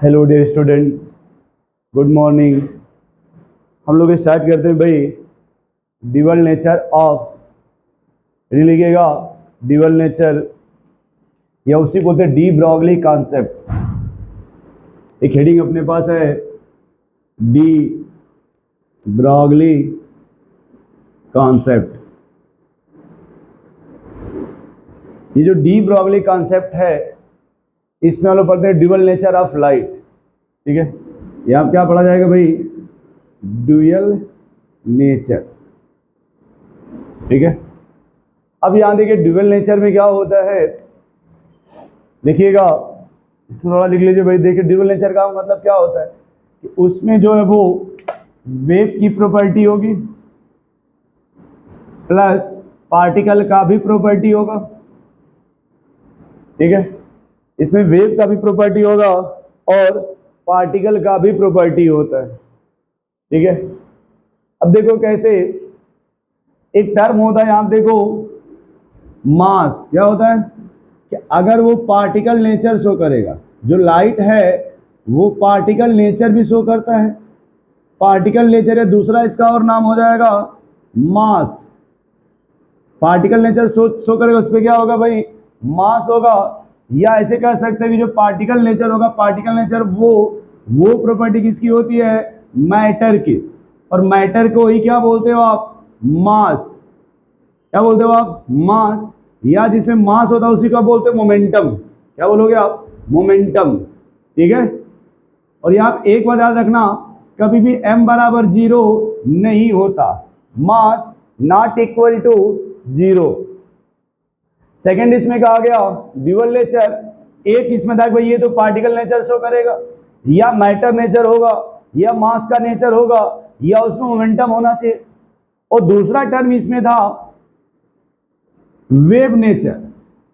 Hello dear students, good morning. हम लोग start करते हैं भाई ड्यूअल नेचर ऑफ, लिखिएगा ड्यूअल नेचर या उसी को बोलते हैं डी ब्रॉगली कॉन्सेप्ट। एक हेडिंग अपने पास है डी ब्रॉगली कॉन्सेप्ट। ये जो डी ब्रॉगली कॉन्सेप्ट है इसमें हम लोग पढ़ते हैं ड्यूअल नेचर ऑफ लाइट। ठीक है, यहाँ क्या पढ़ा जाएगा भाई? Dual nature. ठीक है, अब यहाँ देखिए ड्यूअल नेचर में क्या होता है, लिखिएगा इसमें थोड़ा लिख लीजिए भाई। देखिए ड्यूअल नेचर का मतलब क्या होता है कि उसमें जो है वो वेव की प्रॉपर्टी होगी प्लस पार्टिकल का भी प्रॉपर्टी होगा। ठीक है, इसमें वेव का भी प्रॉपर्टी होगा और पार्टिकल का भी प्रॉपर्टी होता है। ठीक है, अब देखो कैसे, एक टर्म होता है यहाँ देखो मास। क्या होता है कि अगर वो पार्टिकल नेचर शो करेगा, जो लाइट है वो पार्टिकल नेचर भी शो करता है। पार्टिकल नेचर है, दूसरा इसका और नाम हो जाएगा मास। पार्टिकल नेचर शो करेगा, उस पर क्या होगा भाई? मास होगा। या ऐसे कह सकते हैं कि जो पार्टिकल नेचर होगा, पार्टिकल नेचर वो प्रॉपर्टी किसकी होती है? मैटर की। और मैटर को ही क्या बोलते हो आप? मास। क्या बोलते हो आप? मास। या जिसमें मास होता है उसी को बोलते हो मोमेंटम। क्या बोलोगे आप? मोमेंटम। ठीक है, और यहाँ एक बात याद रखना, कभी भी m बराबर 0 नहीं होता, mass not equal to 0। Second इसमें कहा गया ड्यूअल नेचर। एक इसमें था भाई ये तो पार्टिकल नेचर शो करेगा, या मैटर नेचर होगा, या मास का नेचर होगा, या उसमें मोमेंटम होना चाहिए। और दूसरा टर्म इसमें था वेव नेचर।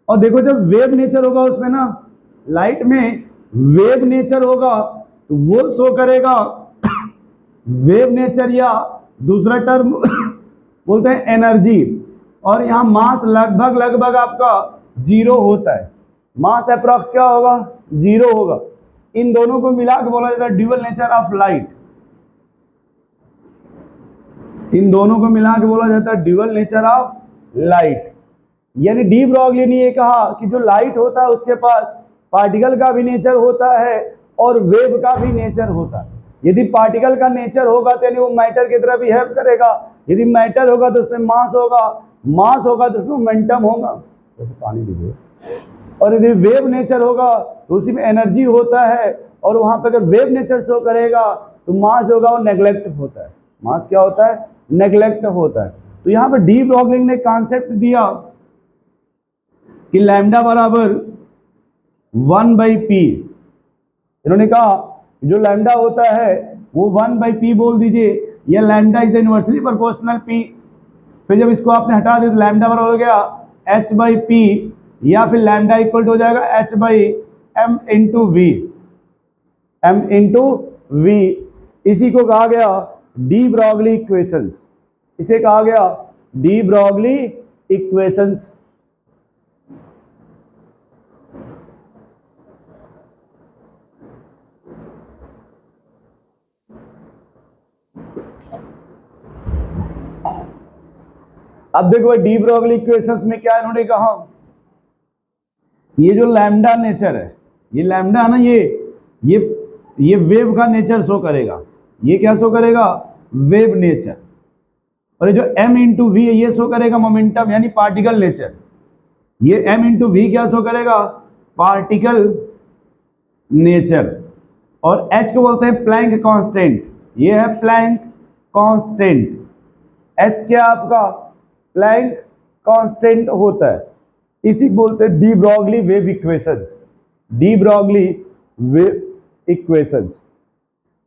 और देखो जब वेव नेचर होगा उसमें ना, लाइट में वेव नेचर होगा तो वो शो करेगा वेव नेचर, या दूसरा टर्म बोलते हैं एनर्जी। और यहाँ मास लगभग आपका 0 होता है। मास अप्रॉक्स क्या होगा? 0 होगा। इन दोनों को मिला के बोला जाता है ड्यूअल नेचर ऑफ लाइट। इन दोनों को मिला के बोला जाता है ड्यूअल नेचर ऑफ लाइट। यानी डी ब्रॉगली ने ये कहा कि जो लाइट होता है उसके पास पार्टिकल का भी नेचर होता है और वेव का भी नेचर होता है। यदि पार्टिकल का नेचर होगा तो यानी वो मैटर की तरह बिहेव करेगा। यदि मैटर होगा तो उसमें मास होगा, मास होगा तो उसमें मोमेंटम होगा। जैसे पानी दीजिए। और यदि वेव नेचर होगा तो उसी में एनर्जी होता है, और वहां पर अगर वेव नेचर शो करेगा तो मास होगा और नेग्लेक्ट होता है। मास क्या होता है? नेग्लेक्ट होता है। तो यहाँ पर डी ब्रॉगली ने कॉन्सेप्ट दिया कि लैम्डा बराबर 1/p। इन्होंने कहा जो लैम्डा होता है वो 1/p बोल दीजिए, या lambda is inversely proportional p। फिर जब इसको आपने हटा दिया तो लैम्डा बराबर हो गया h/p, या फिर लैम्डा इक्वल हो जाएगा h/m into V. m into V, इसी को कहा गया डी ब्रॉगली इक्वेशंस। इसे कहा गया डी ब्रॉगली इक्वेशंस। अब देखो डी ब्रॉगली इक्वेशंस में क्या इन्होंने कहा, ये जो लैम्डा नेचर है, ये लैम्डा है ना, ये वेव का नेचर शो करेगा। ये क्या शो करेगा? Wave nature. और ये जो m इंटू वी है ये शो करेगा मोमेंटम यानी पार्टिकल नेचर। ये m इंटू वी क्या शो करेगा? Particle nature. और h को बोलते हैं प्लैंक कांस्टेंट। ये है प्लैंक कांस्टेंट। h क्या आपका? प्लैंक कांस्टेंट होता है। इसी बोलते हैं de Broglie wave equations. De Broglie wave equations.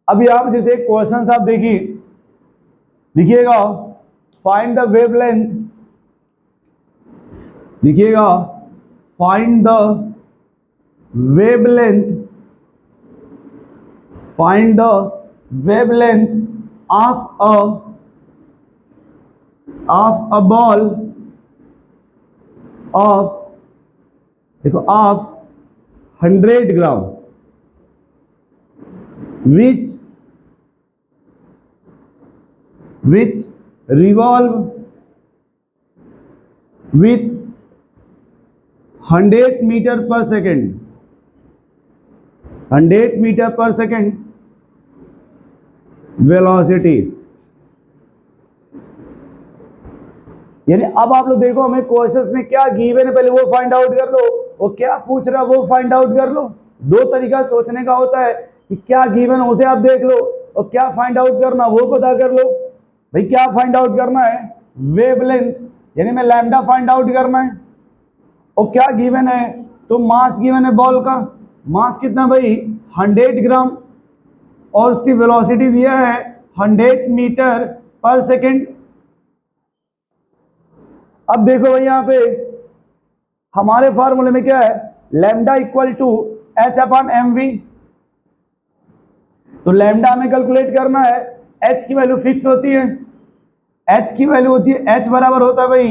अभी आप जैसे क्वेश्चंस आप देखिए, लिखिएगा फाइंड द वेवलेंथ। लिखिएगा find the wavelength, find the wavelength of a ball of, देखो, of 100 gram. which revolve with 100 meter per second, 100 meter per second velocity. यानी अब आप लोग देखो हमें क्वेश्चंस में क्या गिवन है, पहले वो फाइंड आउट कर लो, वो क्या पूछ रहा है वो फाइंड आउट कर लो। दो तरीका सोचने का होता है कि क्या गिवन है उसे आप देख लो, और क्या फाइंड आउट करना वो पता कर लो। भाई क्या फाइंड आउट करना है, वेवलेंथ यानी मैं लैम्डा फाइंड आउट करना है। और क्या गिवन है, तो मास गिवन है बॉल का, मास कितना भाई 100 ग्राम, और उसकी वेलोसिटी दिया है 100 मीटर पर सेकेंड। अब देखो भाई यहां पे हमारे फार्मूले में क्या है, lambda equal to H upon M V. तो लैम्डा हमें कैलकुलेट करना है, एच की वैल्यू फिक्स होती है, एच की वैल्यू होती है, एच बराबर होता है भाई,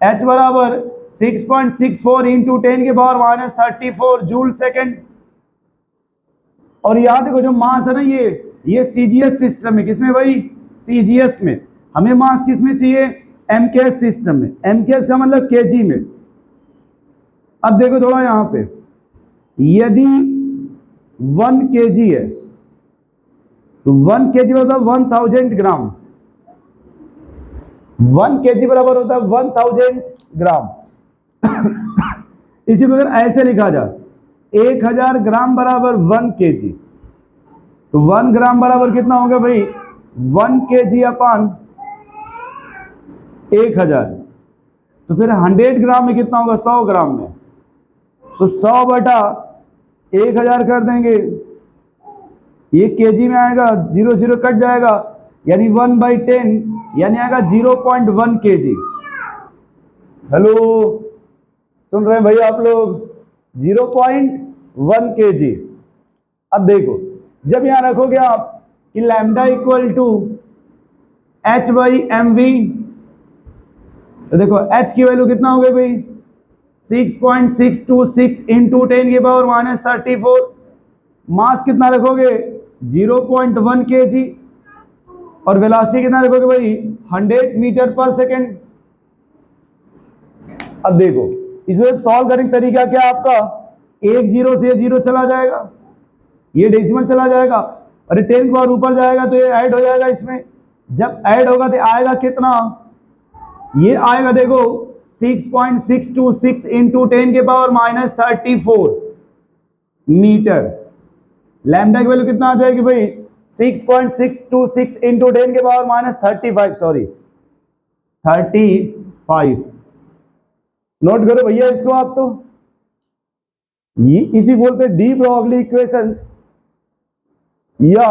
एच बराबर 6.64 इंटू 10 के पावर माइनस 34 जूल सेकेंड। और याद देखो जो मास है ना ये सीजीएस सिस्टम में, किसमें भाई सीजीएस में, हमें मास किसमें चाहिए एमकेएस सिस्टम में, एमकेएस का मतलब केजी में। अब देखो थोड़ा यहां पे, यदि 1 केजी है तो 1 केजी मतलब 1000 ग्राम, 1 केजी बराबर होता है 1000 ग्राम। इसी प्रकार ऐसे लिखा जाए 1000 ग्राम बराबर 1 केजी, तो 1 ग्राम बराबर कितना होगा भाई 1 केजी अपान 1000। तो फिर 100 ग्राम में कितना होगा 100 ग्राम में, तो 100 बटा 1000 कर देंगे, ये केजी में आएगा, 0 0 कट जाएगा, यानी 1/10 यानी आएगा 0.1 केजी। हेलो सुन रहे हैं भाई आप लोग, 0.1 केजी। अब देखो जब यहां रखोगे आप कि lambda equal to H by M V, तो देखो एच की वैल्यू कितना हो गई भाई 6.626 इंटू 10 के पावर माइनस 34, मास कितना रखोगे 0.1 केजी, और वेलोसिटी कितना रखोगे भाई 100 मीटर पर सेकेंड। अब देखो इसमें सॉल्व करने का तरीका क्या आपका, 1 0 से 0 चला जाएगा, ये डेसिमल चला जाएगा, अरे 10 के पावर ऊपर जाएगा तो ये ऐड हो जाएगा इसमें, जब ऐड होगा तो आएगा कितना, ये आएगा देखो 6.626 इंटू 10 के पावर माइनस 34 मीटर। लैम्डा की वैल्यू कितना आ जाएगी भाई 6.626 इंटू 10 के पावर माइनस 35, सॉरी 35। नोट करो भैया इसको आप, तो ये इसी बोलते हैं डी ब्रॉगली इक्वेशंस या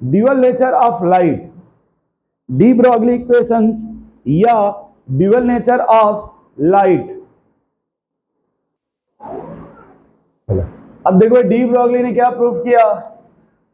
dual nature of light, de Broglie equations या ड्यूअल नेचर ऑफ लाइट। अब देखो डी ब्रॉगली ने क्या प्रूफ किया,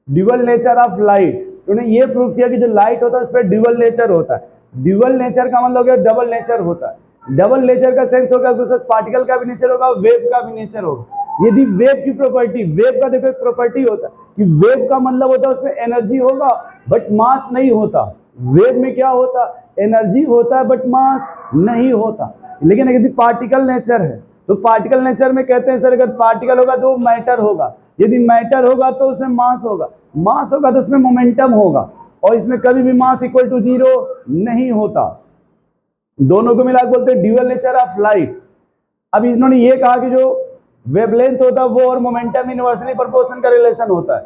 ड्यूअल नेचर ऑफ लाइट। उन्होंने ये प्रूफ किया कि जो लाइट होता है उस पर ड्यूअल नेचर होता है। ड्यूअल नेचर का मतलब क्या, डबल नेचर होता है। डबल नेचर का सेंस होगा कि पार्टिकल का भी नेचर होगा, वेव का भी नेचर होगा। यदि वेव की प्रॉपर्टी, वेव का देखो एक प्रॉपर्टी होता है कि वेव का मतलब होता है उसमें एनर्जी होगा बट मास नहीं होता। वेव में क्या होता, एनर्जी होता है बट मास नहीं होता। लेकिन यदि पार्टिकल नेचर है तो पार्टिकल नेचर में कहते हैं सर अगर पार्टिकल होगा तो मैटर होगा, यदि मैटर होगा तो उसमें मास होगा, मास होगा तो उसमें मोमेंटम होगा, और इसमें कभी भी मास इक्वल टू 0 नहीं होता। दोनों को मिला बोलते हैं ड्यूअल नेचर ऑफ लाइट। अब इन्होंने ये कहा कि जो वेवलेंथ होता है वो और मोमेंटम इनवर्सली प्रोपोर्शनल का रिलेशन होता है।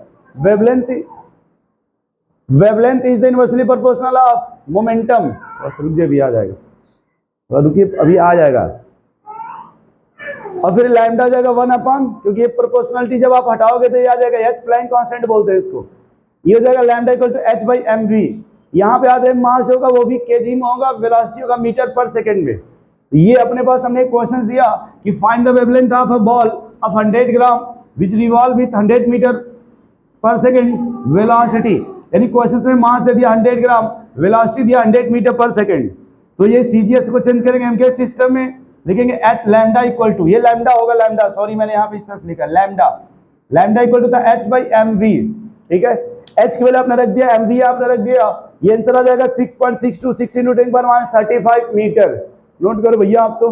Wavelength is the inversely proportional of momentum. रुकिए अभी आ जाएगा, रुकिए अभी आ जाएगा। और फिर लैम्डा आ जाएगा 1 अपॉन, क्योंकि ये प्रोपोर्शनलिटी जब आप हटाओगे तो ये आ जाएगा एच प्लैंक कांस्टेंट बोलते हैं इसको, ये हो जाएगा lambda equal to H by M V. यहाँ पे आते मास होगा वो भी केजी में होगा, वेलोसिटी होगा मीटर पर सेकेंड में। ये अपने पास हमने एक क्वेश्चन दिया कि find the wavelength of a ball of 100 gram which revolve with 100 metre per second velocity, यानी क्वेश्चन में मास दे दिया 100 ग्राम, वेलोसिटी दिया 100 मीटर पर सेकेंड। तो ये सीजीएस को चेंज करेंगे एमके सिस्टम में, लिखेंगे एट लैम्डा इक्वल टू, ये लैम्डा होगा, लैम्डा सॉरी मैंने यहाँ पे इस तरह से लिखा लैम्डा लैम्डा इक्वल टू था h बाई एम वी, ठीक है। h की वैल्यू आपने रख दिया, एम वी आपने रख दिया, ये आंसर आ जाएगा 6.626 इंटू 10 पावर -35 मीटर। नोट करो भैया आप तो।